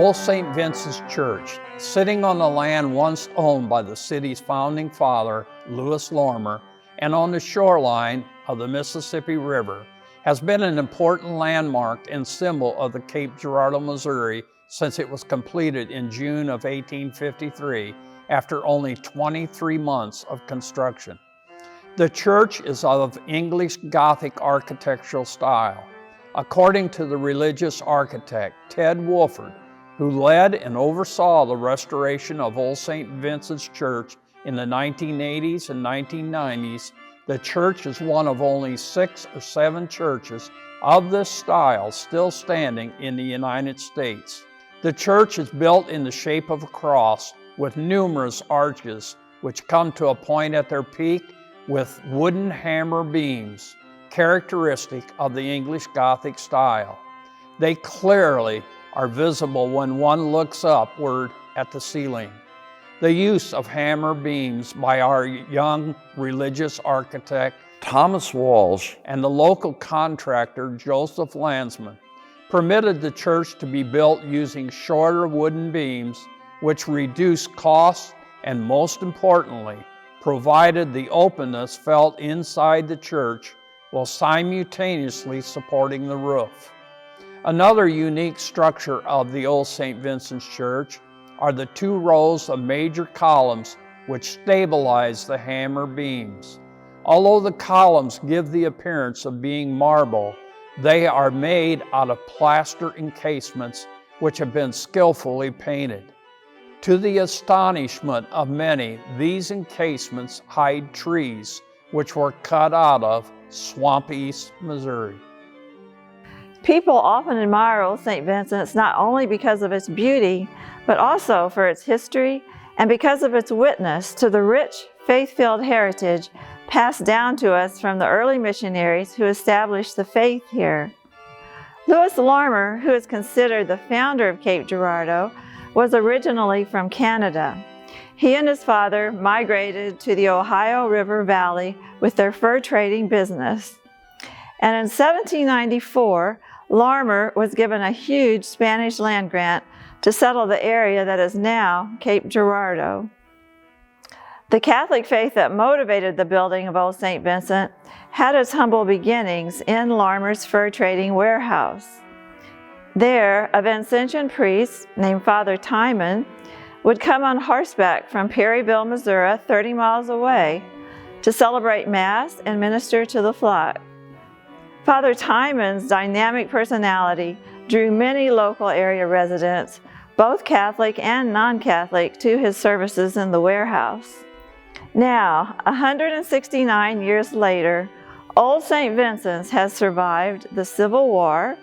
Old St. Vincent's Church, sitting on the land once owned by the city's founding father, Lewis Lorimer, and on the shoreline of the Mississippi River, has been an important landmark and symbol of the Cape Girardeau, Missouri, since it was completed in June of 1853, after only 23 months of construction. The church is of English Gothic architectural style. According to the religious architect, Ted Wolford, who led and oversaw the restoration of Old St. Vincent's Church in the 1980s and 1990s, the church is one of only 6 or 7 churches of this style still standing in the United States. The church is built in the shape of a cross with numerous arches which come to a point at their peak with wooden hammer beams, characteristic of the English Gothic style. They clearly are visible when one looks upward at the ceiling. The use of hammer beams by our young religious architect, Thomas Walsh, and the local contractor, Joseph Landsman, permitted the church to be built using shorter wooden beams, which reduced costs and, most importantly, provided the openness felt inside the church while simultaneously supporting the roof. Another unique structure of the Old St. Vincent's Church are the 2 rows of major columns which stabilize the hammer beams. Although the columns give the appearance of being marble, they are made out of plaster encasements which have been skillfully painted. To the astonishment of many, these encasements hide trees which were cut out of swampy East Missouri. People often admire Old St. Vincent's not only because of its beauty, but also for its history and because of its witness to the rich, faith-filled heritage passed down to us from the early missionaries who established the faith here. Lewis Lorimer, who is considered the founder of Cape Girardeau, was originally from Canada. He and his father migrated to the Ohio River Valley with their fur trading business. And in 1794, Lorimer was given a huge Spanish land grant to settle the area that is now Cape Girardeau. The Catholic faith that motivated the building of Old St. Vincent had its humble beginnings in Lorimer's fur trading warehouse. There, a Vincentian priest named Father Timon would come on horseback from Perryville, Missouri, 30 miles away, to celebrate Mass and minister to the flock. Father Timon's dynamic personality drew many local area residents, both Catholic and non-Catholic, to his services in the warehouse. Now, 169 years later, Old St. Vincent's has survived the Civil War,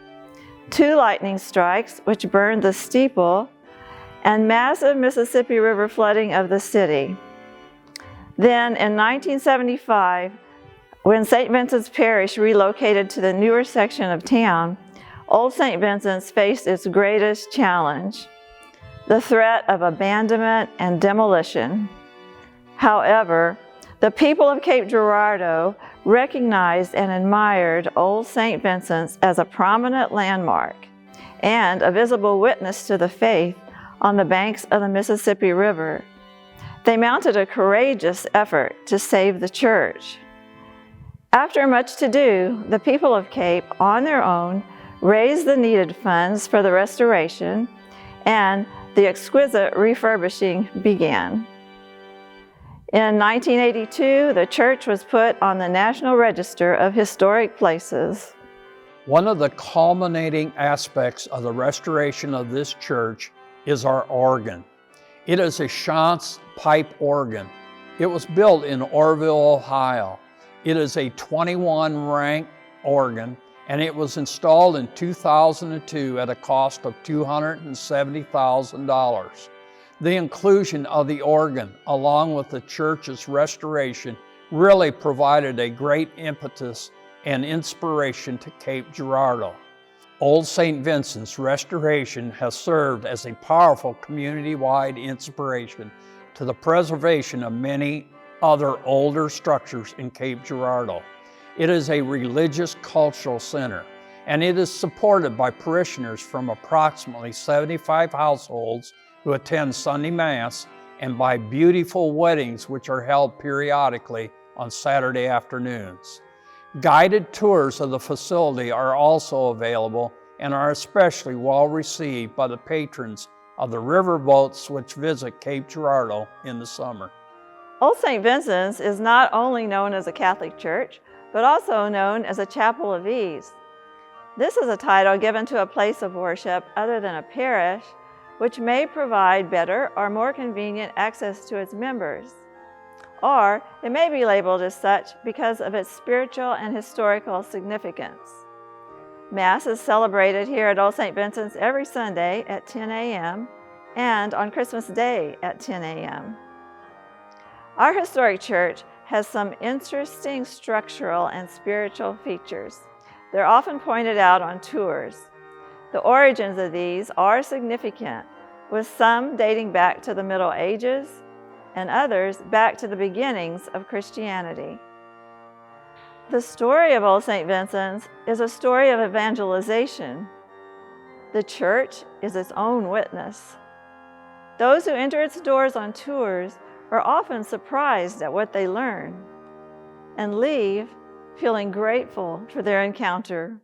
2 lightning strikes which burned the steeple, and massive Mississippi River flooding of the city. Then in 1975, when St. Vincent's Parish relocated to the newer section of town, Old St. Vincent's faced its greatest challenge, the threat of abandonment and demolition. However, the people of Cape Girardeau recognized and admired Old St. Vincent's as a prominent landmark and a visible witness to the faith on the banks of the Mississippi River. They mounted a courageous effort to save the church. After much to do, the people of Cape, on their own, raised the needed funds for the restoration, and the exquisite refurbishing began. In 1982, the church was put on the National Register of Historic Places. One of the culminating aspects of the restoration of this church is our organ. It is a Chance pipe organ. It was built in Orrville, Ohio. It is a 21 rank organ, and it was installed in 2002 at a cost of $270,000. The inclusion of the organ, along with the church's restoration, really provided a great impetus and inspiration to Cape Girardeau. Old St. Vincent's restoration has served as a powerful community-wide inspiration to the preservation of many other older structures in Cape Girardeau. It is a religious cultural center, and it is supported by parishioners from approximately 75 households who attend Sunday Mass and by beautiful weddings which are held periodically on Saturday afternoons. Guided tours of the facility are also available and are especially well received by the patrons of the river boats which visit Cape Girardeau in the summer. Old St. Vincent's is not only known as a Catholic church, but also known as a chapel of ease. This is a title given to a place of worship other than a parish, which may provide better or more convenient access to its members. Or it may be labeled as such because of its spiritual and historical significance. Mass is celebrated here at Old St. Vincent's every Sunday at 10 a.m. and on Christmas Day at 10 a.m. Our historic church has some interesting structural and spiritual features. They're often pointed out on tours. The origins of these are significant, with some dating back to the Middle Ages and others back to the beginnings of Christianity. The story of Old St. Vincent's is a story of evangelization. The church is its own witness. Those who enter its doors on tours are often surprised at what they learn and leave feeling grateful for their encounter.